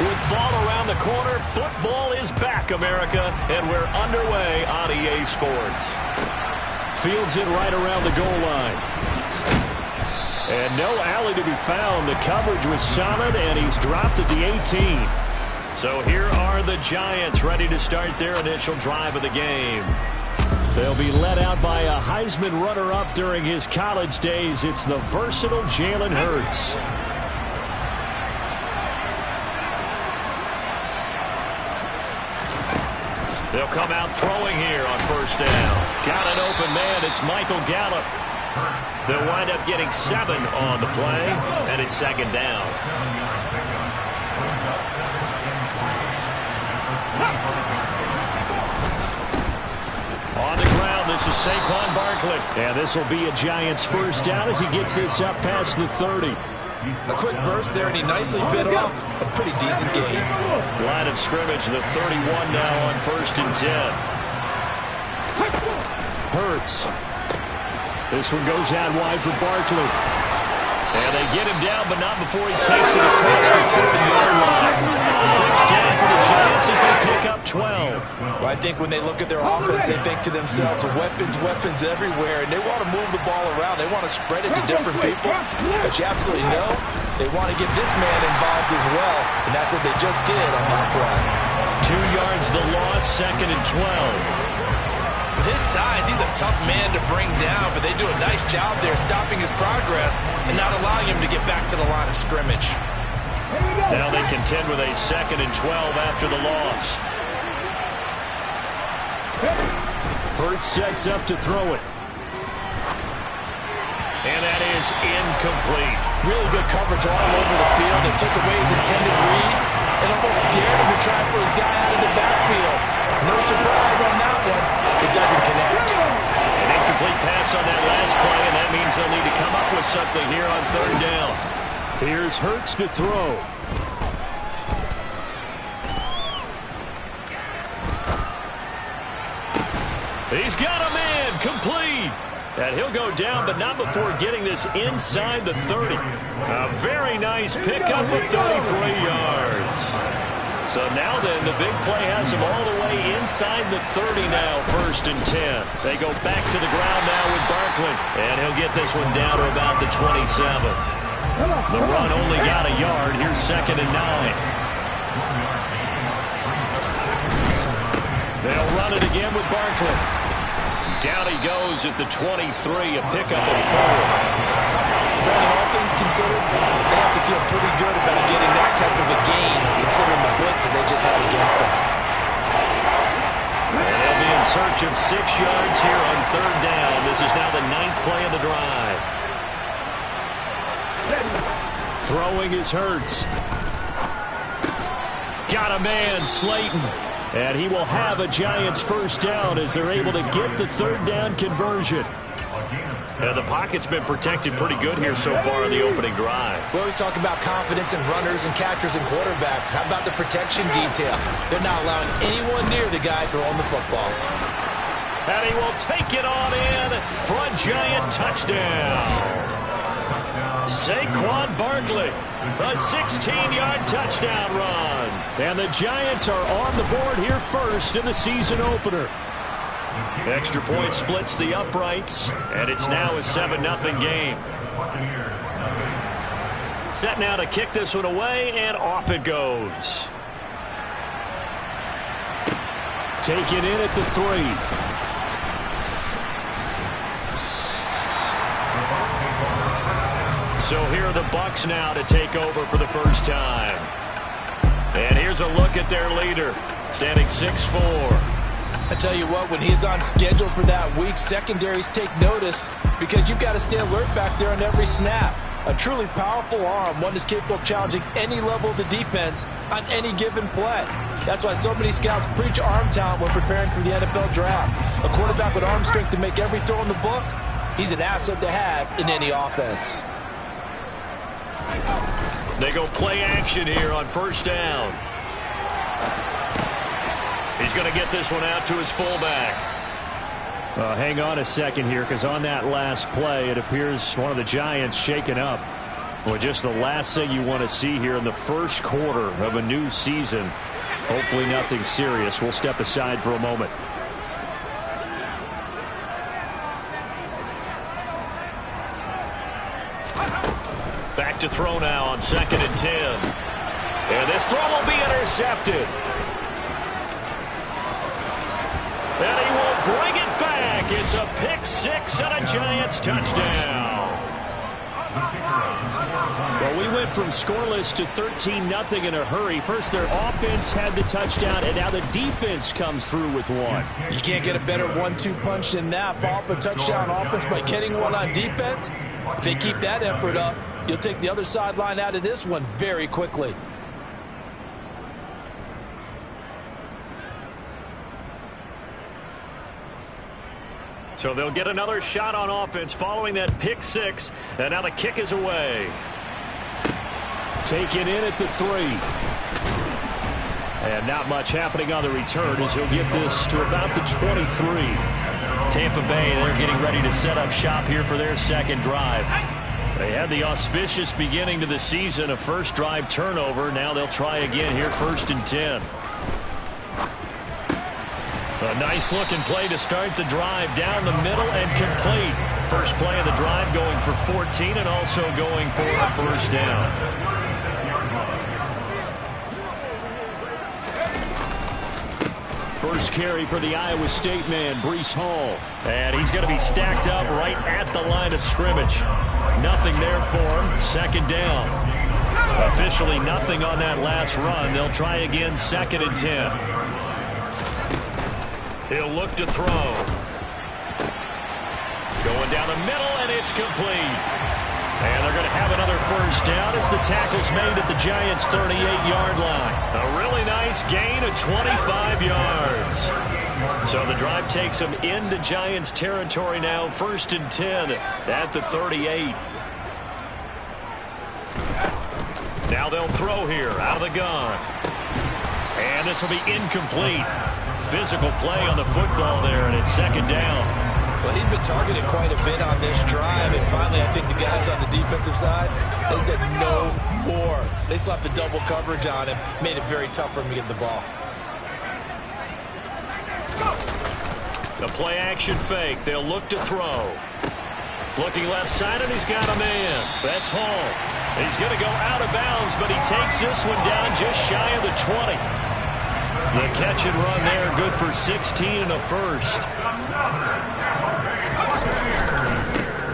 With fall around the corner, football is back, America, and we're underway on EA Sports. Fields it right around the goal line. And no alley to be found. The coverage was solid, and he's dropped at the 18. So here are the Giants ready to start their initial drive of the game. They'll be led out by a Heisman runner-up during his college days. It's the versatile Jalen Hurts. They'll come out throwing here on first down. Got an open man. It's Michael Gallup. They'll wind up getting 7 on the play, and it's second down. On the ground, this is Saquon Barkley. And this will be a Giants first down as he gets this up past the 30. A quick burst there, and he nicely bit off a pretty decent gain. Line of scrimmage, the 31 now on first and 10. Hurts. This one goes out wide for Barkley. And they get him down, but not before he takes it across the 30-yard line. First down for the Giants as they pick up 12. Well, I think when they look at their offense, they think to themselves, weapons, weapons everywhere, and they want to move the ball around. They want to spread it to different people. But you absolutely know they want to get this man involved as well, and that's what they just did on that play. 2 yards the loss, second and 12. With his size, he's a tough man to bring down, but they do a nice job there stopping his progress and not allowing him to get back to the line of scrimmage. Now they contend with a second and 12 after the loss. Hurts sets up to throw it. And that is incomplete. Really good coverage all over the field. It took away his intended read and almost dared him to try for his guy out of the backfield. No surprise on that one. It doesn't connect. An incomplete pass on that last play, and that means they'll need to come up with something here on third down. Here's Hurts to throw. He's got a man, complete. And he'll go down, but not before getting this inside the 30. A very nice pickup of 33 yards. So now then, the big play has him all the way inside the 30 now, first and 10. They go back to the ground now with Barkley. And he'll get this one down to about the 27. The run only got a yard. Here's second and 9. They'll run it again with Barkley. Down he goes at the 23, a pickup of 4. Brandon, all things considered, they have to feel pretty good about getting that type of a gain, considering the blitz that they just had against them. They'll be in search of 6 yards here on third down. This is now the 9th play of the drive. Throwing is Hurts. Got a man, Slayton. And he will have a Giants first down as they're able to get the third down conversion. And the pocket's been protected pretty good here so far in the opening drive. We always talk about confidence in runners and catchers and quarterbacks. How about the protection detail? They're not allowing anyone near the guy throwing the football. And he will take it on in for a Giant touchdown. Saquon Barkley, a 16-yard touchdown run. And the Giants are on the board here first in the season opener. Extra point splits the uprights, and it's now a 7-0 game. Set now to kick this one away, and off it goes. Taken in at the 3. So here are the Bucs now to take over for the first time. And here's a look at their leader, standing 6'4". I tell you what, when he's on schedule for that week, secondaries take notice because you've got to stay alert back there on every snap. A truly powerful arm, one that's capable of challenging any level of the defense on any given play. That's why so many scouts preach arm talent when preparing for the NFL draft. A quarterback with arm strength to make every throw in the book, he's an asset to have in any offense. They go play action here on first down. He's going to get this one out to his fullback. Hang on a second here, because on that last play, it appears one of the Giants shaken up. Well, just the last thing you want to see here in the first quarter of a new season. Hopefully nothing serious. We'll step aside for a moment. Back to throw now on 2nd and 10. And this throw will be intercepted. And he will bring it back. It's a pick six and a Giants touchdown. Well, we went from scoreless to 13-0 in a hurry. First, their offense had the touchdown, and now the defense comes through with one. You can't get a better 1-2 punch than that. Follow up a touchdown offense by getting one on defense. If they keep that effort up, you'll take the other sideline out of this one very quickly. So they'll get another shot on offense following that pick six. And now the kick is away. Taken in at the 3. And not much happening on the return as he'll get this to about the 23. Tampa Bay, they're getting ready to set up shop here for their second drive. They had the auspicious beginning to the season, a first drive turnover. Now they'll try again here, 1st and 10. A nice-looking play to start the drive down the middle and complete. First play of the drive going for 14 and also going for a first down. First carry for the Iowa State man, Breece Hall. And he's going to be stacked up right at the line of scrimmage. Nothing there for him. 2nd down. Officially nothing on that last run. They'll try again, 2nd and 10. He'll look to throw. Going down the middle, and it's complete. And they're going to have another first down as the tackle's made at the Giants' 38-yard line. A really nice gain of 25 yards. So the drive takes them into Giants territory now, 1st and 10 at the 38. Now they'll throw here out of the gun. And this will be incomplete. Physical play on the football there, and it's 2nd down. Well, he's been targeted quite a bit on this drive, and finally I think the guys on the defensive side, they said no more. They slapped the double coverage on him, made it very tough for him to get the ball. The play action fake. They'll look to throw. Looking left side, and he's got a man. That's Hall. He's going to go out of bounds, but he takes this one down just shy of the 20. The catch and run there, good for 16 and a first.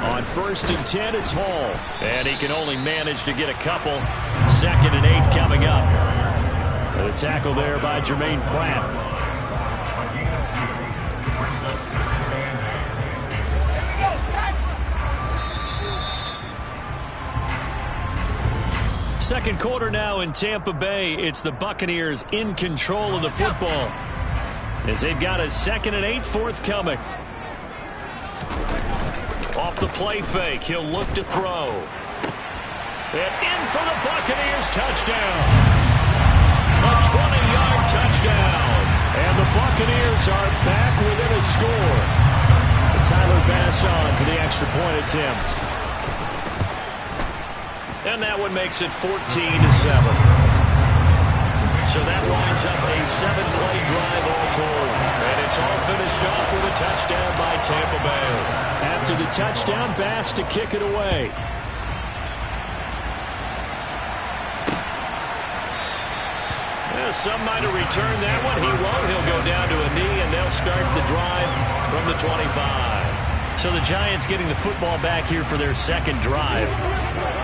On 1st and 10, it's Hall. And he can only manage to get a couple. 2nd and 8 coming up. The tackle there by Jermaine Pratt. Second quarter now in Tampa Bay. It's the Buccaneers in control of the football as they've got a 2nd and 8 forthcoming. Off the play fake, he'll look to throw. And in for the Buccaneers touchdown. A 20-yard touchdown. And the Buccaneers are back within a score. And Tyler Bass on for the extra point attempt. And that one makes it 14-7. So that winds up a 7-play drive all told. And it's all finished off with a touchdown by Tampa Bay. After the touchdown, Bass to kick it away. Yeah, some might have returned that one. He won't. He'll go down to a knee, and they'll start the drive from the 25. So the Giants getting the football back here for their second drive.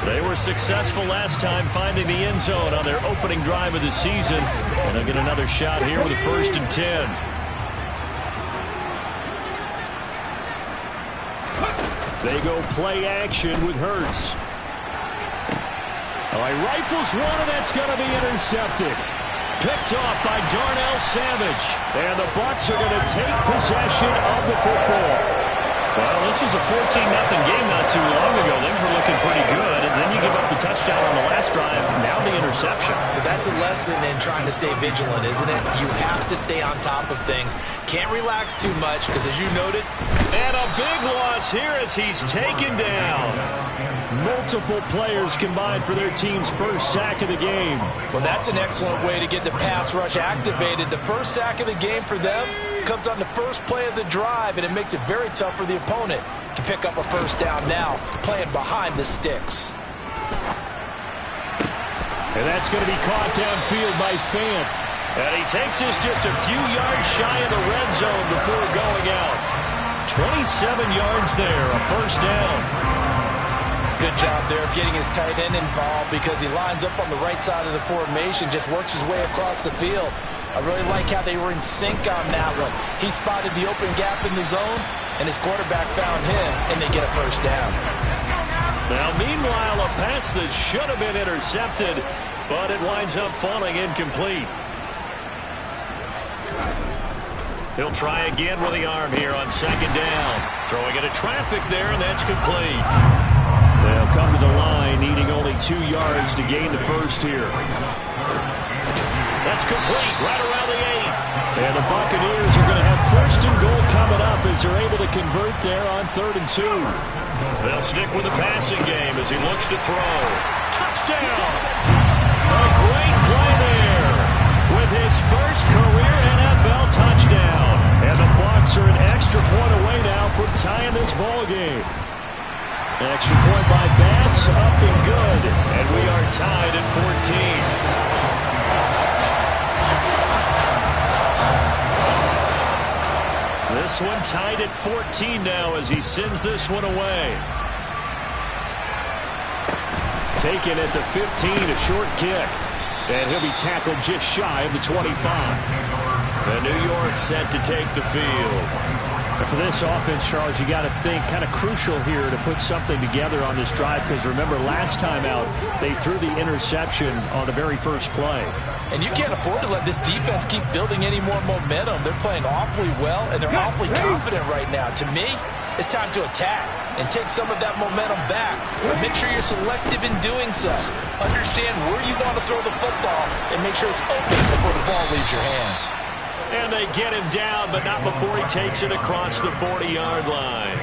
They were successful last time finding the end zone on their opening drive of the season. And they'll get another shot here with a 1st and 10. They go play action with Hurts. Oh, he rifles one, and that's going to be intercepted. Picked off by Darnell Savage. And the Bucs are going to take possession of the football. Well, this was a 14-0 game not too long ago. Things were looking pretty good, and then you give up the touchdown. touchdown on the last drive, now the interception. So that's a lesson in trying to stay vigilant, isn't it? You have to stay on top of things. Can't relax too much because, as you noted... And a big loss here as he's taken down. Multiple players combined for their team's first sack of the game. Well, that's an excellent way to get the pass rush activated. The first sack of the game for them comes on the first play of the drive, and it makes it very tough for the opponent to pick up a first down now, playing behind the sticks. And that's going to be caught downfield by Fant. And he takes us just a few yards shy of the red zone before going out. 27 yards there, a first down. Good job there of getting his tight end involved because he lines up on the right side of the formation, just works his way across the field. I really like how they were in sync on that one. He spotted the open gap in the zone, and his quarterback found him, and they get a first down. Now, meanwhile, a pass that should have been intercepted, but it winds up falling incomplete. He'll try again with the arm here on second down. Throwing into traffic there, and that's complete. They'll come to the line, needing only 2 yards to gain the first here. That's complete, right around the 8. And the Buccaneers are going to have first and goal coming up as they're able to convert there on 3rd and 2. They'll stick with the passing game as he looks to throw. Touchdown! A great play there with his first career NFL touchdown. And the Bucs are an extra point away now from tying this ball game. Extra point by Bass, up and good. And we are tied at 14. This one tied at 14 now as he sends this one away. Taken at the 15, a short kick. And he'll be tackled just shy of the 25. And New York set to take the field. And for this offense, Charles, you got to think kind of crucial here to put something together on this drive because remember last time out they threw the interception on the very first play. And you can't afford to let this defense keep building any more momentum. They're playing awfully well, and they're awfully confident right now. To me, it's time to attack and take some of that momentum back. But make sure you're selective in doing so. Understand where you want to throw the football and make sure it's open before the ball leaves your hands. And they get him down, but not before he takes it across the 40-yard line.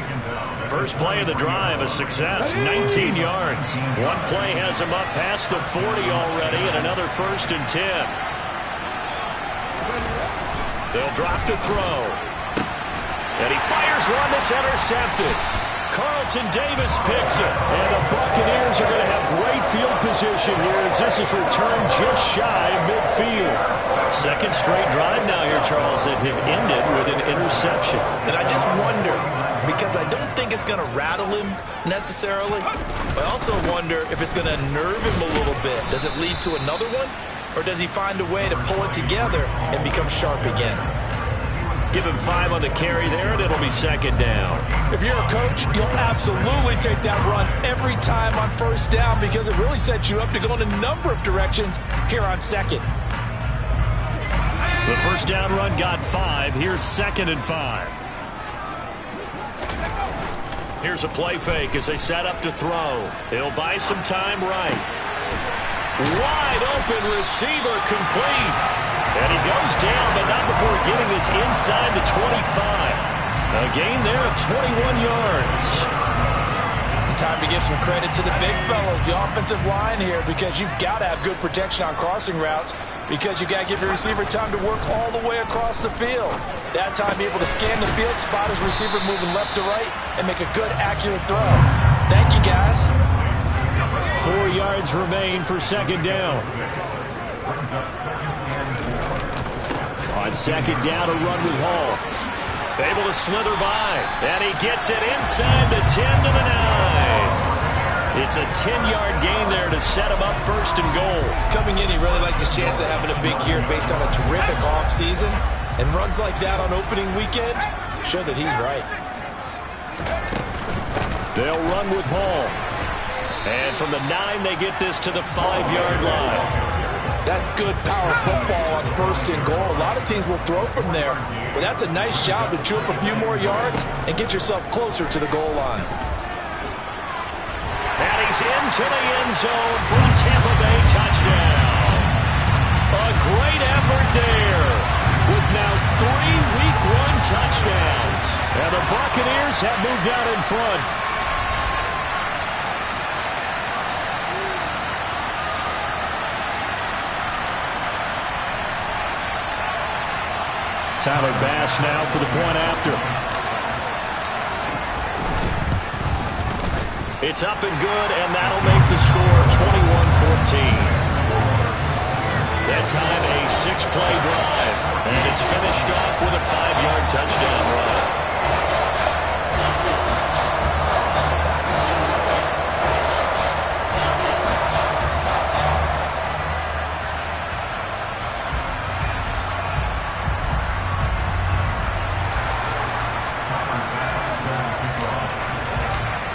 First play of the drive, a success, 19 yards. One play has him up past the 40 already, and another 1st and 10. They'll drop to throw. And he fires one that's intercepted. Carlton Davis picks it. And the Buccaneers are going to have great field position here as this is returned just shy of midfield. Second straight drive now here, Charles, that have ended with an interception. And I just wonder, because I don't think it's going to rattle him necessarily, but I also wonder if it's going to nerve him a little bit. Does it lead to another one? Or does he find a way to pull it together and become sharp again? Give him 5 on the carry there, and it'll be second down. If you're a coach, you'll absolutely take that run every time on first down because it really sets you up to go in a number of directions here on second. The first down run got 5. Here's 2nd and 5. Here's a play fake as they set up to throw. He'll buy some time right. Wide open receiver complete. And he goes down, but not before getting this inside the 25. A gain there of 21 yards. Time to give some credit to the big fellas, the offensive line here, because you've got to have good protection on crossing routes because you got to give your receiver time to work all the way across the field. That time, be able to scan the field, spot his receiver moving left to right, and make a good, accurate throw. Thank you, guys. 4 yards remain for second down. On second down, a run with Hall. Able to slither by, and he gets it inside the 10 to the 9. It's a 10-yard gain there to set him up first and goal. Coming in, he really liked his chance of having a big year based on a terrific offseason, and runs like that on opening weekend show that he's right. They'll run with Hall. And from the 9, they get this to the 5-yard line. That's good power football on first and goal. A lot of teams will throw from there, but that's a nice job to chew up a few more yards and get yourself closer to the goal line. And he he's into the end zone for a Tampa Bay touchdown. A great effort there, with now 3 Week 1 touchdowns. And the Buccaneers have moved out in front. Tyler Bass now for the point after. It's up and good, and that'll make the score 21-14. That time a 6-play drive, and it's finished off with a 5-yard touchdown run.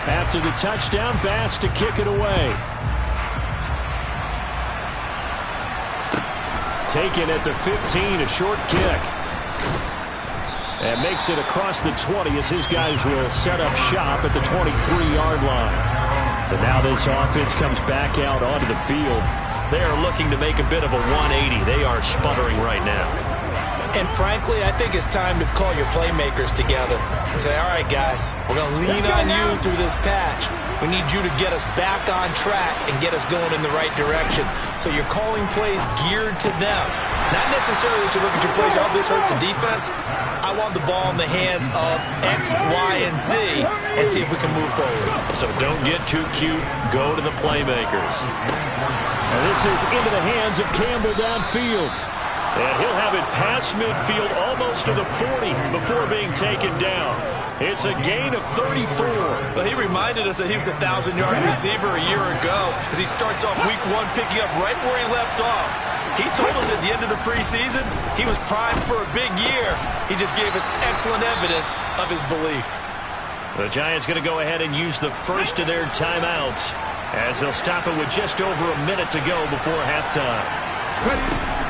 After the touchdown, Bass to kick it away. Taken at the 15, a short kick. And makes it across the 20 as his guys will set up shop at the 23-yard line. But now this offense comes back out onto the field. They are looking to make a bit of a 180. They are sputtering right now. And frankly, I think it's time to call your playmakers together and say, all right, guys, we're going to lean on you through this patch. We need you to get us back on track and get us going in the right direction. So you're calling plays geared to them. Not necessarily that you look at your plays, oh, this hurts the defense. I want the ball in the hands of X, Y, and Z and see if we can move forward. So don't get too cute. Go to the playmakers. And this is into the hands of Campbell downfield. And he'll have it past midfield almost to the 40 before being taken down. It's a gain of 34. Well, he reminded us that he was a 1,000-yard receiver a year ago as he starts off Week 1 picking up right where he left off. He told us at the end of the preseason he was primed for a big year. He just gave us excellent evidence of his belief. The Giants going to go ahead and use the first of their timeouts as they'll stop it with just over a minute to go before halftime.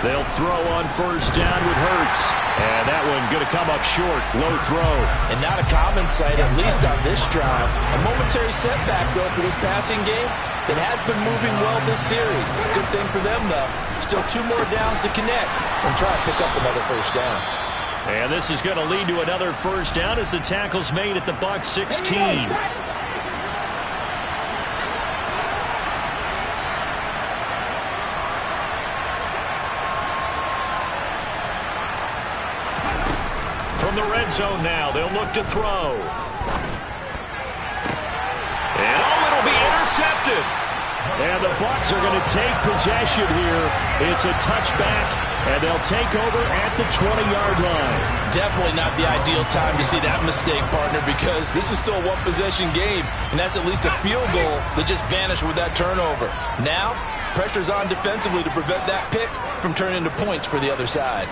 They'll throw on first down with Hurts. And that one going to come up short. Low throw. And not a common sight, at least on this drive. A momentary setback, though, for this passing game that has been moving well this series. Good thing for them, though. Still 2 more downs to connect and try to pick up another first down. And this is going to lead to another first down as the tackle's made at the Bucs 16. From the red zone now, they'll look to throw. And it'll be intercepted. And the Bucs are going to take possession here. It's a touchback, and they'll take over at the 20-yard line. Definitely not the ideal time to see that mistake, partner, because this is still a one-possession game, and that's at least a field goal that just vanished with that turnover. Now, pressure's on defensively to prevent that pick from turning into points for the other side.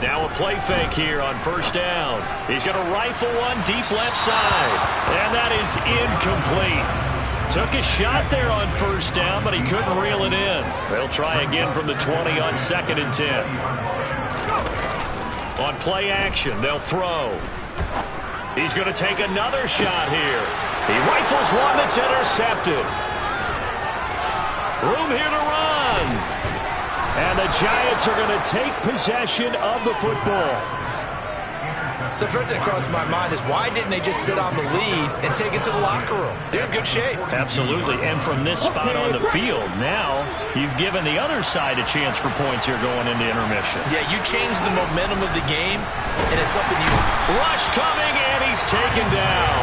Now a play fake here on first down. He's going to rifle one deep left side. And that is incomplete. Took a shot there on first down, but he couldn't reel it in. They'll try again from the 20 on 2nd and 10. On play action, they'll throw. He's going to take another shot here. He rifles one that's intercepted. Room here to run. And the Giants are going to take possession of the football. So first thing that crossed my mind is why didn't they just sit on the lead and take it to the locker room? They're in good shape. Absolutely. And from this spot on the field, now you've given the other side a chance for points here going into intermission. Yeah, you changed the momentum of the game, and it's something you... Rush coming, and he's taken down.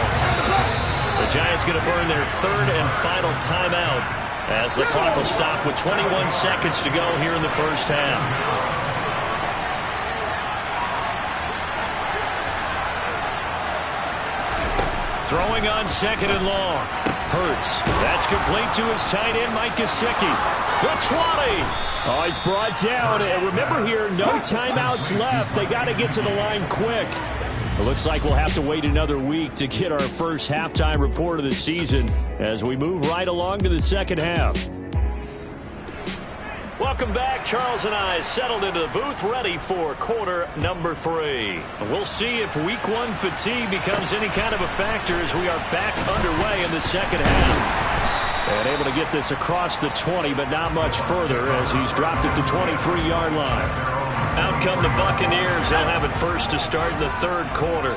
The Giants going to burn their 3rd and final timeout as the clock will stop with 21 seconds to go here in the first half. Throwing on 2nd and long. Hurts. That's complete to his tight end, Mike Gesicki. The 20. Oh, he's brought down. And remember here, no timeouts left. They got to get to the line quick. It looks like we'll have to wait another week to get our first halftime report of the season as we move right along to the second half. Welcome back. Charles and I settled into the booth, ready for quarter number 3. We'll see if week 1 fatigue becomes any kind of a factor as we are back underway in the second half. And able to get this across the 20, but not much further as he's dropped it to 23-yard line. Out come the Buccaneers. They'll have it first to start in the third quarter.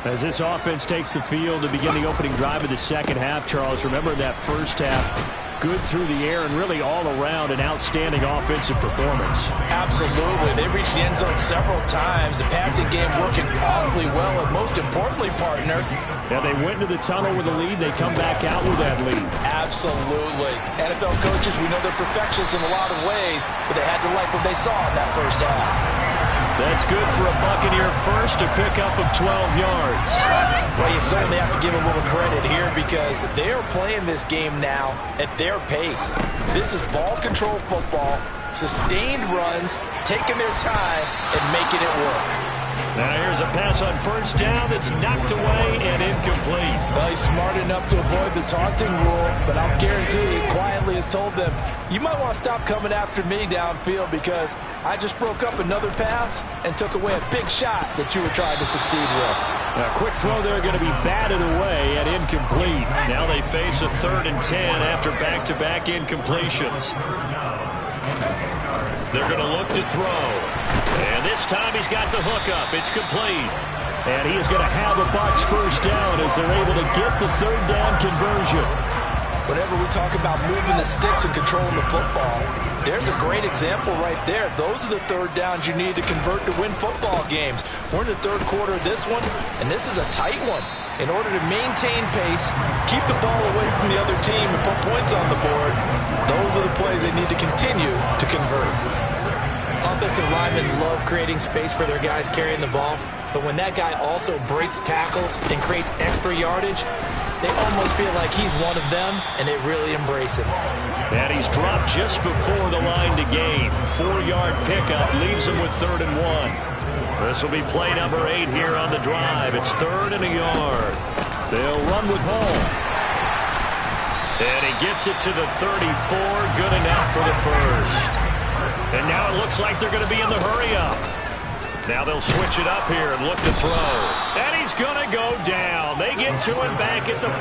As this offense takes the field to begin the opening drive of the second half, Charles, remember that first half, good through the air and really all around an outstanding offensive performance. Absolutely. They reached the end zone several times. The passing game working awfully well, and most importantly, partner. Yeah, they went into the tunnel with a lead. They come back out with that lead. Absolutely. NFL coaches, we know they're perfectionists in a lot of ways, but they had to like what they saw in that first half. That's good for a Buccaneer first, a pickup of 12 yards. Well, you certainly have to give a little credit here because they're playing this game now at their pace. This is ball control football, sustained runs, taking their time, and making it work. Now here's a pass on first down that's knocked away and incomplete. Well, he's smart enough to avoid the taunting rule, but I'll guarantee he quietly has told them, you might want to stop coming after me downfield because I just broke up another pass and took away a big shot that you were trying to succeed with. A quick throw there going to be batted away and incomplete. Now they face a 3rd and 10 after back-to-back incompletions. They're going to look to throw. And this time he's got the hook up. It's complete. And he is going to have a Bucs first down as they're able to get the 3rd down conversion. Whenever we talk about moving the sticks and controlling the football, there's a great example right there. Those are the 3rd downs you need to convert to win football games. We're in the 3rd quarter of this one, and this is a tight one. In order to maintain pace, keep the ball away from the other team and put points on the board, those are the plays they need to continue to convert. Offensive linemen love creating space for their guys carrying the ball, but when that guy also breaks tackles and creates extra yardage, they almost feel like he's one of them, and they really embrace him. And he's dropped just before the line to gain. 4-yard pickup leaves him with 3rd and 1. This will be play number 8 here on the drive. It's 3rd and a yard. They'll run with Hall. And he gets it to the 34. Good enough for the first. And now it looks like they're going to be in the hurry-up. Now they'll switch it up here and look to throw. And he's going to go down. They get to him back at the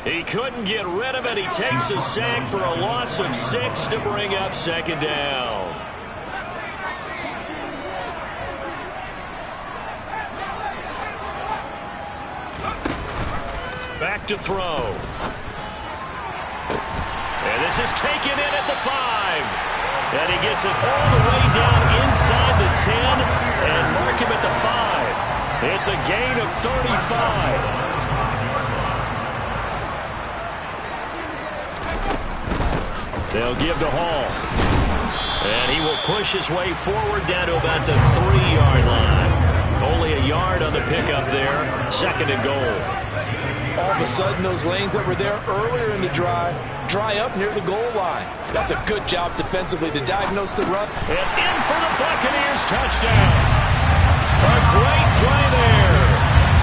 40. He couldn't get rid of it. He takes a sack for a loss of 6 to bring up 2nd down. Back to throw. And this is taken in at the 5. And he gets it all the way down inside the 10 and mark him at the 5. It's a gain of 35. They'll give to Hall. And he will push his way forward down to about the 3-yard line. Only a yard on the pickup there. 2nd and goal. All of a sudden, those lanes that were there earlier in the drive dry up near the goal line. That's a good job defensively to diagnose the run. And in for the Buccaneers touchdown. A great play there.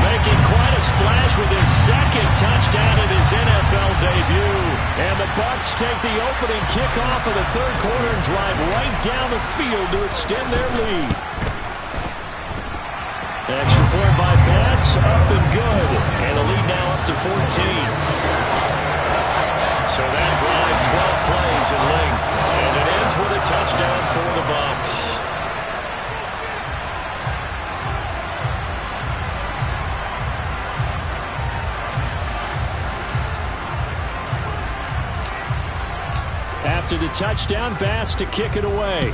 Making quite a splash with his 2nd touchdown in his NFL debut. And the Bucs take the opening kickoff of the 3rd quarter and drive right down the field to extend their lead. Extra point by Bass, up and good. And the lead now up to 14. So that drive, 12 plays in length. And it ends with a touchdown for the Bucs. After the touchdown, Bass to kick it away.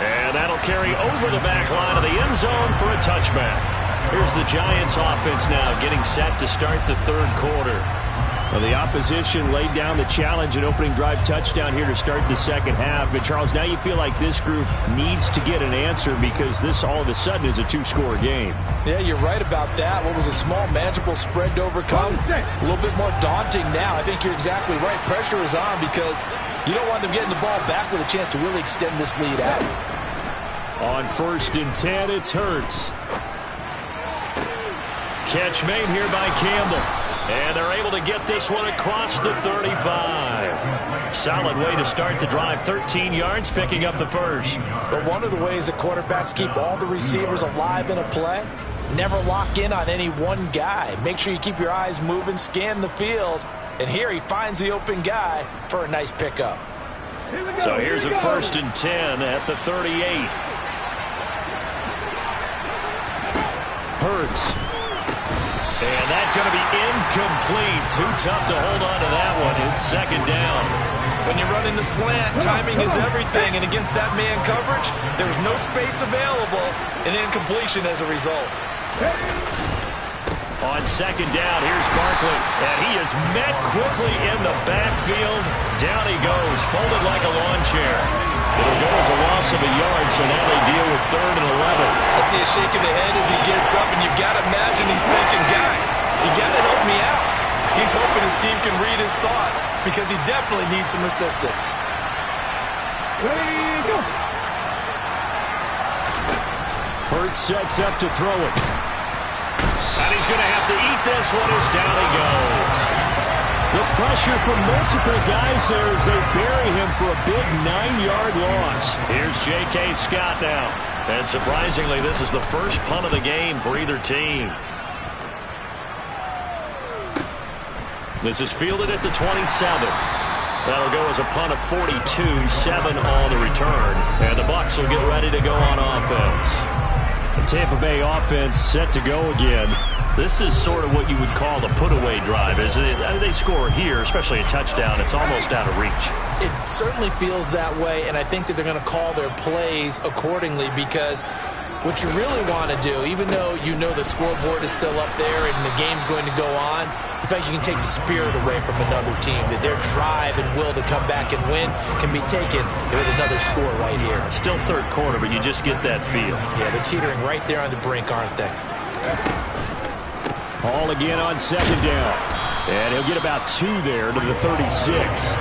And that'll carry over the back line of the end zone for a touchback. Here's the Giants offense now getting set to start the 3rd quarter. Well, the opposition laid down the challenge and opening drive touchdown here to start the 2nd half. And Charles, now you feel like this group needs to get an answer because this all of a sudden is a 2-score game. Yeah, you're right about that. What was a small, manageable spread to overcome, a little bit more daunting now. I think you're exactly right. Pressure is on because you don't want them getting the ball back with a chance to really extend this lead out. On 1st and 10, it's Hurts. Catch made here by Campbell. And they're able to get this one across the 35. Solid way to start the drive. 13 yards, picking up the first. But one of the ways that quarterbacks keep all the receivers alive in a play, never lock in on any one guy. Make sure you keep your eyes moving, scan the field. And here he finds the open guy for a nice pickup. So here's a 1st and 10 at the 38. Hurts. And that's going to be incomplete. Too tough to hold on to that one. It's 2nd down. When you run into slant, timing is everything. And against that man coverage, there's no space available. And incompletion as a result. On 2nd down, here's Barkley. And he is met quickly in the backfield. Down he goes, folded like a lawn chair. It'll go as a loss of a yard, so now they deal with 3rd and 11. I see a shake of the head as he gets up, and you've got to imagine he's thinking, guys, you got to help me out. He's hoping his team can read his thoughts because he definitely needs some assistance. Ready, go. Hurts sets up to throw it. And he's going to have to eat this one as down he goes. The pressure from multiple guys there as they bury him for a big 9-yard loss. Here's J.K. Scott now. And surprisingly, this is the first punt of the game for either team. This is fielded at the 27. That'll go as a punt of 42, 7 on the return. And the Bucs will get ready to go on offense. The Tampa Bay offense set to go again. This is sort of what you would call the put-away drive. As they score here, especially a touchdown, it's almost out of reach. It certainly feels that way, and I think that they're going to call their plays accordingly because what you really want to do, even though you know the scoreboard is still up there and the game's going to go on, in fact, you can take the spirit away from another team, that their drive and will to come back and win can be taken with another score right here. Still 3rd quarter, but you just get that feel. Yeah, they're teetering right there on the brink, aren't they? Ball again on 2nd down. And he'll get about 2 there to the 36.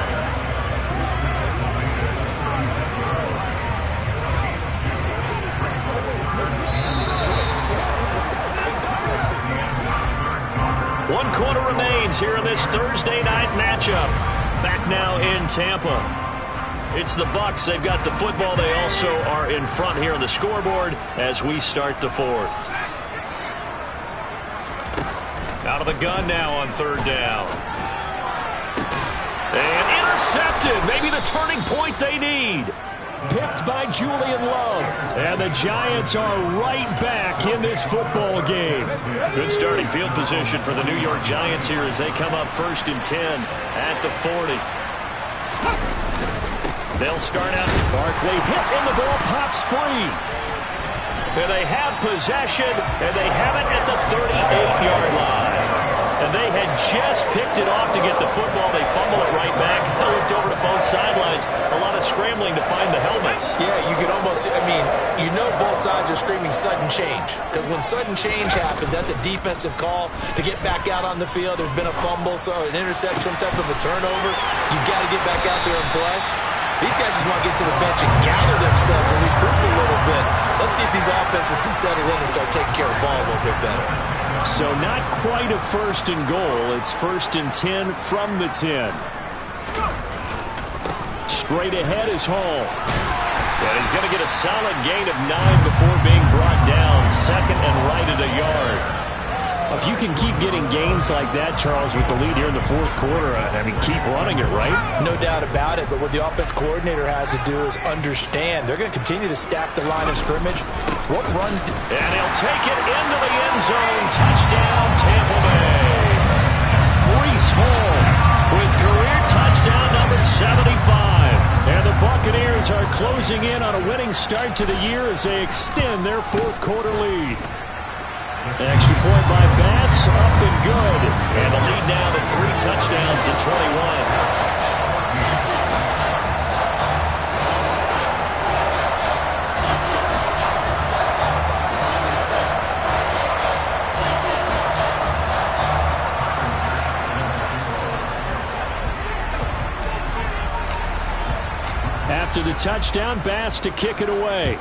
One quarter remains here in this Thursday night matchup. Back now in Tampa. It's the Bucs. They've got the football. They also are in front here on the scoreboard as we start the 4th. Out of the gun now on 3rd down. And intercepted. Maybe the turning point they need. Picked by Julian Love. And the Giants are right back in this football game. Good starting field position for the New York Giants here as they come up 1st and 10 at the 40. They'll start out. Barkley hit and the ball pops free. And they have possession, and they have it at the 38-yard line. And they had just picked it off to get the football. They fumble it right back. They looked over to both sidelines. A lot of scrambling to find the helmets. Yeah, you can almost, you know both sides are screaming sudden change. Because when sudden change happens, that's a defensive call to get back out on the field. There's been a fumble, so an interception, some type of a turnover. You've got to get back out there and play. These guys just want to get to the bench and gather themselves and regroup a little bit. Let's see if these offenses can settle in and start taking care of the ball a little bit better. So not quite a 1st and goal. It's 1st and 10 from the 10. Straight ahead is Hall. And he's going to get a solid gain of 9 before being brought down. 2nd and right at a yard. If you can keep getting gains like that, Charles, with the lead here in the 4th quarter, keep running it, right? No doubt about it, but what the offense coordinator has to do is understand. They're going to continue to stack the line of scrimmage. What runs... And he'll take it into the end zone. Touchdown, Tampa Bay. Breece Hall with career touchdown number 75. And the Buccaneers are closing in on a winning start to the year as they extend their 4th quarter lead. Extra point by Bass, up and good. And the lead now to 3 touchdowns at 21. After the touchdown, Bass to kick it away.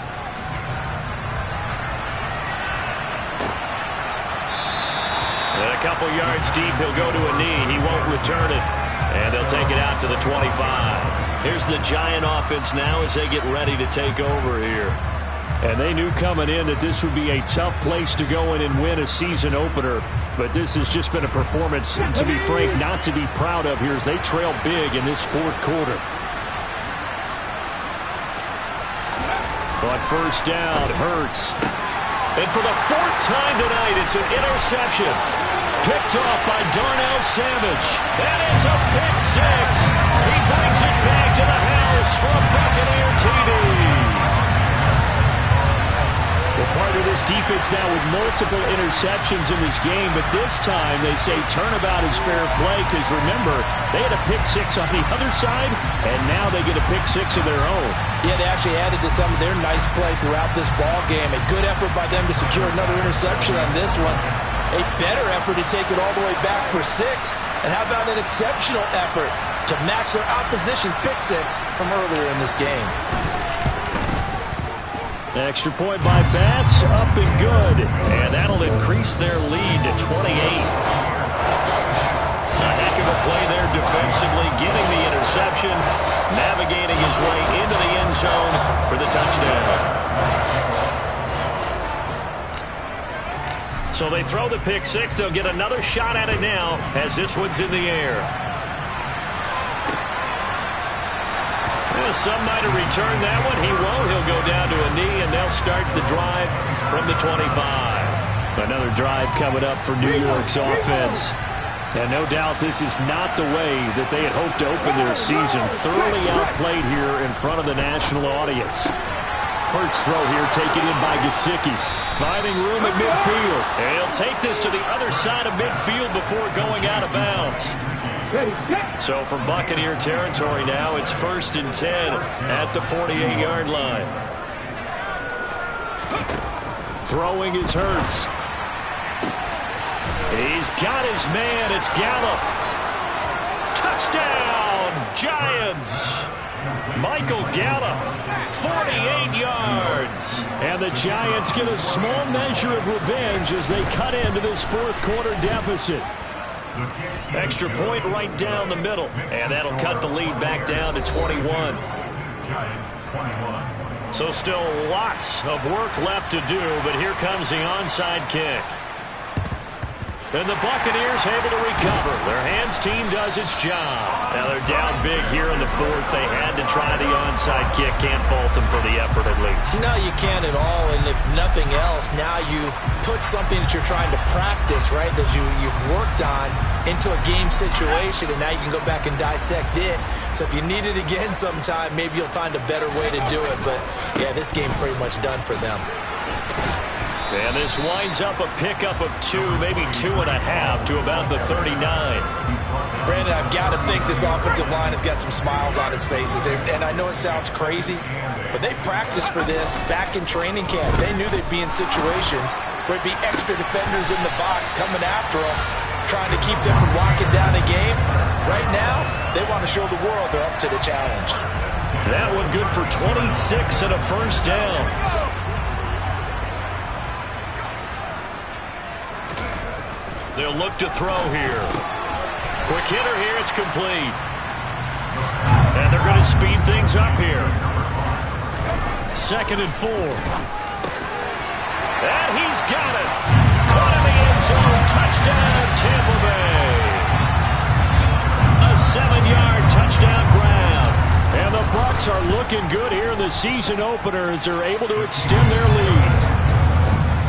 And a couple yards deep, he'll go to a knee. He won't return it. And they'll take it out to the 25. Here's the Giant offense now as they get ready to take over here. And they knew coming in that this would be a tough place to go in and win a season opener. But this has just been a performance, to be frank, not to be proud of here as they trail big in this fourth quarter. But first down, Hurts. And for the fourth time tonight, it's an interception. Picked off by Darnell Savage. And it's a pick six. He brings it back to the house for a Buccaneer TD. Well, part of this defense now with multiple interceptions in this game, but this time they say turnabout is fair play because, remember, they had a pick six on the other side, and now they get a pick six of their own. Yeah, they actually added to some of their nice play throughout this ball game. A good effort by them to secure another interception on this one. A better effort to take it all the way back for six. And how about an exceptional effort to match their opposition's pick six from earlier in this game. Extra point by Bass, up and good. And that'll increase their lead to 28. A heck of a play there defensively, getting the interception, navigating his way into the end zone for the touchdown. So they throw the pick six. They'll get another shot at it now as this one's in the air. Some might have returned that one. He won't. He'll go down to a knee, and they'll start the drive from the 25. Another drive coming up for New York's offense. And no doubt this is not the way that they had hoped to open their season. Thoroughly outplayed here in front of the national audience. Hurts throw here taken in by Gesicki. Finding room at midfield. And he'll take this to the other side of midfield before going out of bounds. So from Buccaneer territory now, it's 1st and 10 at the 48-yard line. Throwing is Hurts. He's got his man. It's Gallup. Touchdown, Giants. Michael Gallup, 48 yards. And the Giants get a small measure of revenge as they cut into this fourth quarter deficit. Extra point right down the middle. And that'll cut the lead back down to 21. So still lots of work left to do, but here comes the onside kick. And the Buccaneers able to recover. Their hands team does its job. Now they're down big here in the fourth. They had to try the onside kick. Can't fault them for the effort at least. No, you can't at all. And if nothing else, now you've put something that you're trying to practice, right, that you've worked on into a game situation, and now you can go back and dissect it. So if you need it again sometime, maybe you'll find a better way to do it. But, yeah, this game's pretty much done for them. And this winds up a pickup of 2, maybe 2.5 to about the 39. Brandon, I've got to think this offensive line has got some smiles on its faces. And I know it sounds crazy, but they practiced for this back in training camp. They knew they'd be in situations where it'd be extra defenders in the box coming after them, trying to keep them from locking down a game. Right now, they want to show the world they're up to the challenge. That one good for 26 and a first down. They'll look to throw here. Quick hitter here. It's complete. And they're going to speed things up here. 2nd and 4. And he's got it. Caught in the end zone. Touchdown, Tampa Bay. A 7-yard touchdown grab. And the Bucs are looking good here in the season opener as they're able to extend their lead.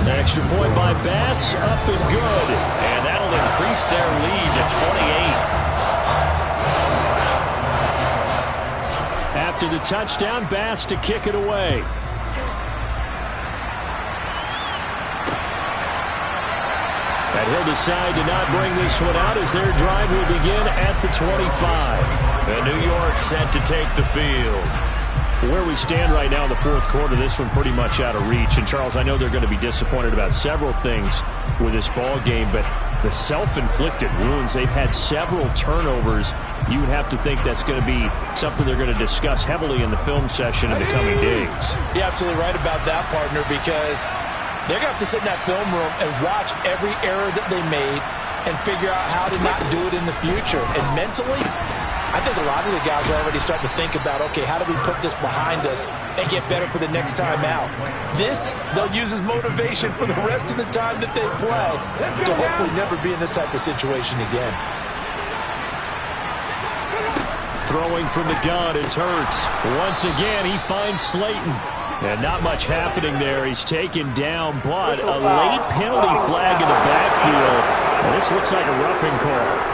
Extra point by Bass, up and good. And that'll increase their lead to 28. After the touchdown, Bass to kick it away. And he'll decide to not bring this one out as their drive will begin at the 25. And New York set to take the field. Where we stand right now in the fourth quarter, this one pretty much out of reach. And, Charles, I know they're going to be disappointed about several things with this ball game, but the self-inflicted wounds, they've had several turnovers. You would have to think that's going to be something they're going to discuss heavily in the film session in the coming days. You're absolutely right about that, partner, because they're going to have to sit in that film room and watch every error that they made, and figure out how to not do it in the future. And mentally, I think a lot of the guys are already starting to think about, okay, how do we put this behind us and get better for the next time out? This, they'll use as motivation for the rest of the time that they play to hopefully never be in this type of situation again. Throwing from the gun, it's Hurts. Once again, he finds Slayton. And not much happening there. He's taken down, but a late penalty flag in the backfield. And this looks like a roughing call.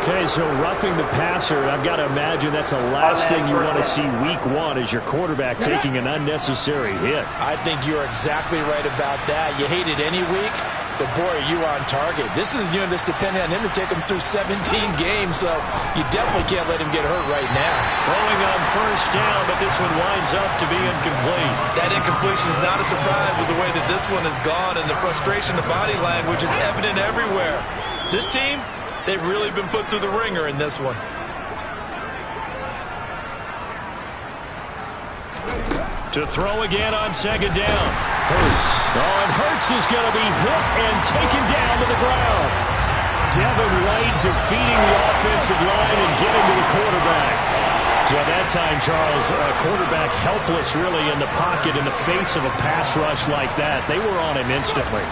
Okay, so roughing the passer, I've got to imagine that's the last thing you want to see week one as your quarterback taking an unnecessary hit. I think you're exactly right about that. You hate it any week, but boy, are you on target. This is a unit that's depending on him to take him through 17 games, so you definitely can't let him get hurt right now. Throwing on first down, but this one winds up to be incomplete. That incompletion is not a surprise with the way that this one has gone, and the frustration of body language is evident everywhere. This team, they've really been put through the ringer in this one. To throw again on second down. Hurts. Oh, and Hurts is going to be hit and taken down to the ground. Devin White defeating the offensive line and getting to the quarterback. So at that time, Charles, quarterback helpless really in the pocket in the face of a pass rush like that. They were on him instantly.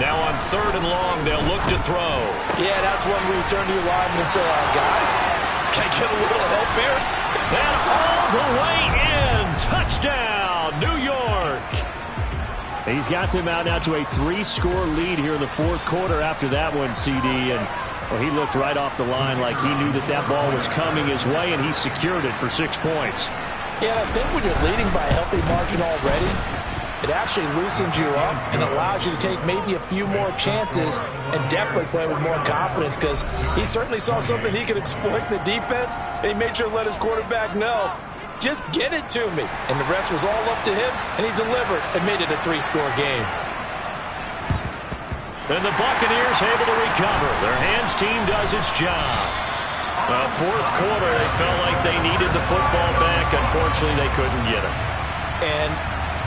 Now on third and long, they'll look to throw. Yeah, that's when we turn to your lineman and say, guys, can I get a little help here? And all the way in. Touchdown, New York. He's got them out now to a 3-score lead here in the fourth quarter after that one, CD. And well, he looked right off the line like he knew that that ball was coming his way, and he secured it for 6 points. Yeah, I think when you're leading by a healthy margin already, it actually loosens you up and allows you to take maybe a few more chances and definitely play with more confidence, because he certainly saw something he could exploit in the defense, and he made sure to let his quarterback know, just get it to me. And the rest was all up to him, and he delivered and made it a 3-score game. And the Buccaneers able to recover. Their hands team does its job. Fourth quarter, they felt like they needed the football back. Unfortunately, they couldn't get it. And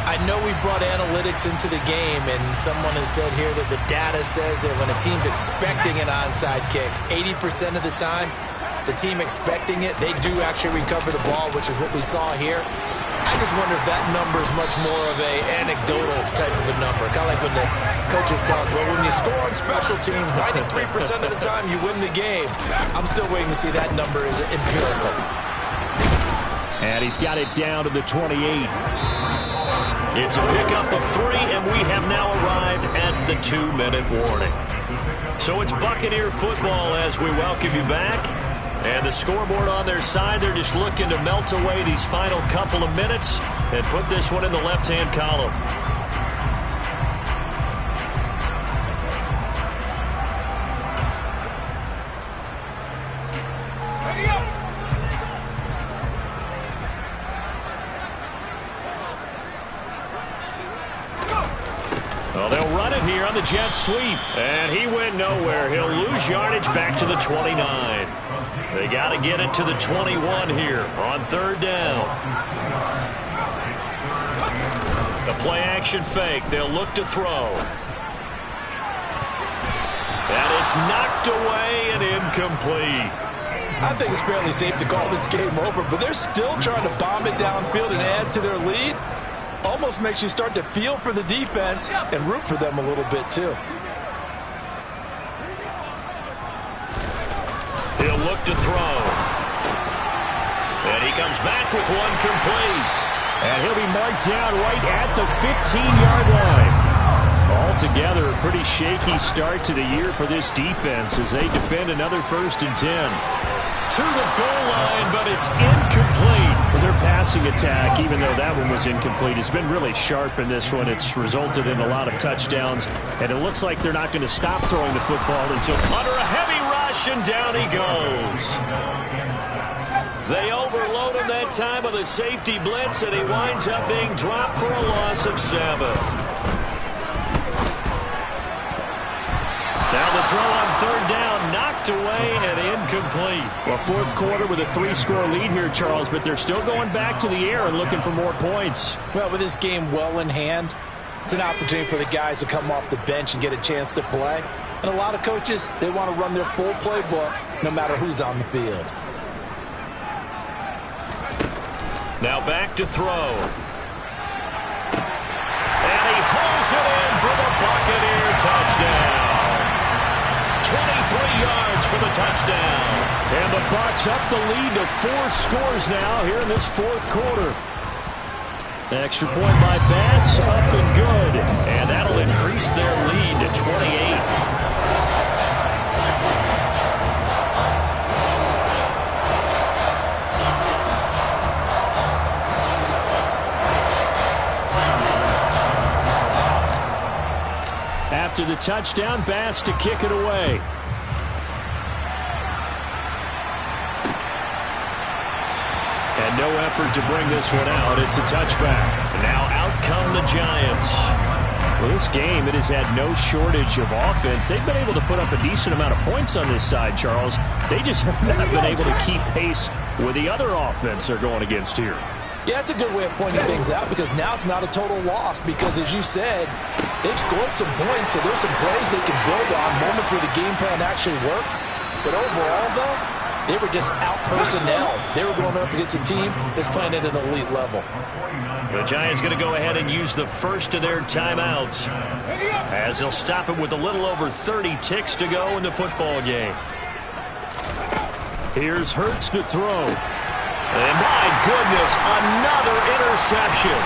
I know we brought analytics into the game, and someone has said here that the data says that when a team's expecting an onside kick, 80% of the time, the team expecting it, they do actually recover the ball, which is what we saw here. I just wonder if that number is much more of a anecdotal type of a number. Kind of like when the coaches tell us, well, when you score on special teams, 93% of the time you win the game. I'm still waiting to see that number is empirical. And he's got it down to the 28. It's a pickup of 3, and we have now arrived at the 2-minute warning. So it's Buccaneer football as we welcome you back. And the scoreboard on their side, they're just looking to melt away these final couple of minutes and put this one in the left-hand column. Well, they'll run it here on the jet sweep. And he went nowhere. He'll lose yardage back to the 29. They got to get it to the 21 here on third down. The play-action fake. They'll look to throw. And it's knocked away and incomplete. I think it's fairly safe to call this game over, but they're still trying to bomb it downfield and add to their lead. Almost makes you start to feel for the defense and root for them a little bit, too. He'll look to throw. And he comes back with one complete. And he'll be marked down right at the 15-yard line. Altogether, a pretty shaky start to the year for this defense as they defend another 1st and 10. To the goal line, but it's incomplete. Their passing attack, even though that one was incomplete, has been really sharp in this one. It's resulted in a lot of touchdowns, and it looks like they're not going to stop throwing the football until under a heavy rush, and down he goes. They overload him that time with a safety blitz, and he winds up being dropped for a loss of 7. Now the throw on third down, knocked away and incomplete. Well, fourth quarter with a 3-score lead here, Charles, but they're still going back to the air and looking for more points. Well, with this game well in hand, It's an opportunity for the guys to come off the bench and get a chance to play. And a lot of coaches, they want to run their full playbook no matter who's on the field. Now back to throw. And he hauls it in for the Buccaneer touchdown. 23 yards for the touchdown. And the Bucs up the lead to 4 scores now here in this fourth quarter. Extra point by Bass, up and good. And that'll increase their lead to 28. After the touchdown, Bass to kick it away. And no effort to bring this one out. It's a touchback. And now out come the Giants. Well, this game, it has had no shortage of offense. They've been able to put up a decent amount of points on this side, Charles. They just have not been able to keep pace with the other offense they're going against here. Yeah, that's a good way of pointing things out because now it's not a total loss because, as you said, they've scored some points, so there's some plays they can build on, moments where the game plan actually worked. But overall, though, they were just out-personnel. They were going up against a team that's playing at an elite level. The Giants going to go ahead and use the first of their timeouts as they'll stop it with a little over 30 ticks to go in the football game. Here's Hurts to throw. And my goodness, another interception.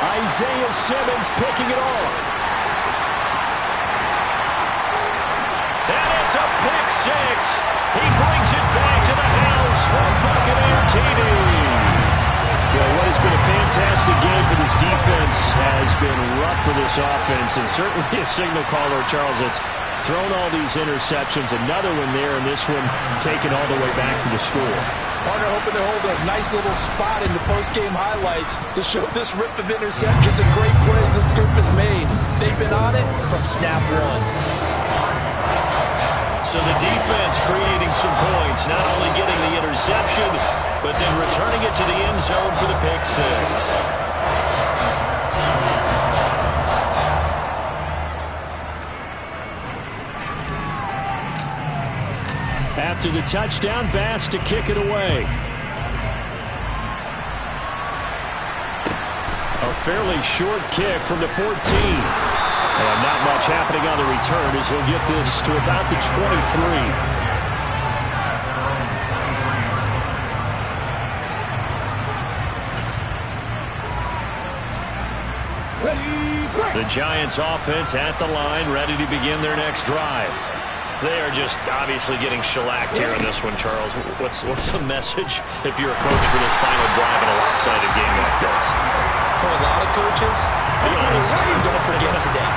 Isaiah Simmons picking it off. And it's a pick six. He brings it back to the house for Buccaneer TD. Well, what has been a fantastic game for this defense has been rough for this offense, and certainly a signal caller, Charles, that's thrown all these interceptions. Another one there, and this one taken all the way back for the score. Partner hoping to hold a nice little spot in the post-game highlights to show this rip of interceptions and great plays this group has made. They've been on it from snap one. So the defense creating some points, not only getting the interception, but then returning it to the end zone for the pick six. After the touchdown, Bass to kick it away. A fairly short kick from the 14. And not much happening on the return as he'll get this to about the 23. The Giants offense at the line, ready to begin their next drive. They are just obviously getting shellacked here in this one, Charles. What's the message if you're a coach for this final drive in a lopsided game like this? For a lot of coaches, be honest, don't forget today.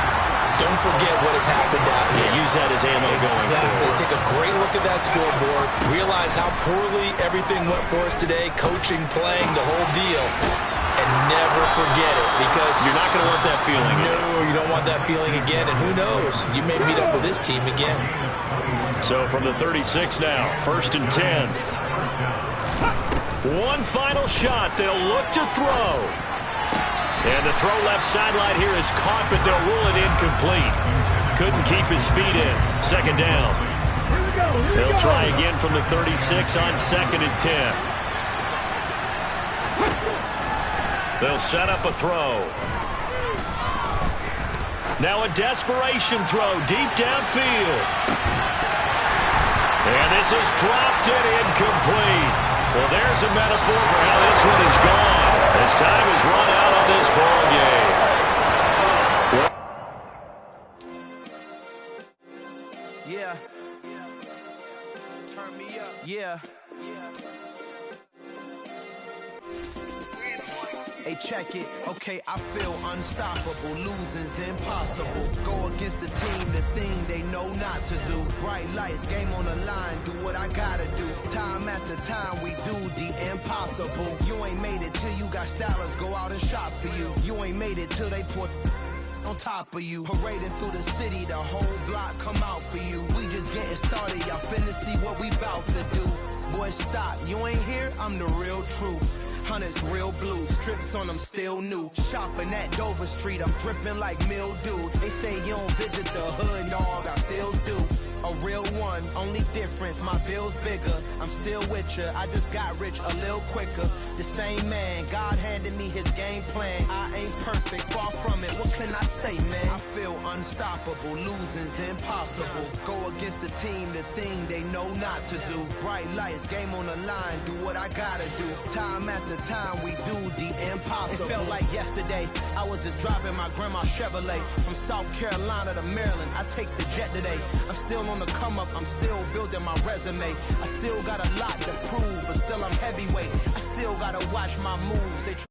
Don't forget what has happened out here. Yeah, use that as ammo going forward. Take a great look at that scoreboard. Realize how poorly everything went for us today. Coaching, playing, the whole deal. And never forget it because you're not going to want that feeling. No, you don't want that feeling again. And who knows? You may meet up with this team again. So from the 36 now, 1st and 10. One final shot. They'll look to throw. And the throw left sideline here is caught, but they'll rule it incomplete. Couldn't keep his feet in. 2nd down. They'll try again from the 36 on 2nd and 10. They'll set up a throw. Now a desperation throw deep downfield. And this is dropped and incomplete. Well, there's a metaphor for how this one is gone. As time is run out on this ball game. Yeah. Turn me up. Yeah. Hey, check it. Okay, I feel unstoppable. Losing's impossible. Go against the team, the thing they know not to do. Bright lights, game on the line. Do what I gotta do. Time after time, we do the impossible. You ain't made it till you got stylers go out and shop for you. You ain't made it till they put on top of you. Parading through the city, the whole block come out for you. We just getting started. Y'all finna see what we bout to do. Boy, boy, stop. You ain't here, I'm the real truth. Hunters, real blues, strips on them still new. Shopping at Dover Street, I'm dripping like mildew. They say you don't visit the hood, dog, I still do. A real one, only difference, my bill's bigger. I'm still with ya, I just got rich a little quicker. The same man, God handed me his game plan. I ain't perfect, far from it, what can I say, man? I feel unstoppable, losing's impossible. Go against the team, the thing they know not to do. Bright lights, game on the line, do what I gotta do. Time after time, we do the impossible. It felt like yesterday, I was just driving my grandma's Chevrolet. From South Carolina to Maryland, I take the jet today. I'm still on the come up, I'm still building my resume. I still got a lot to prove, but still I'm heavyweight. I still gotta watch my moves. They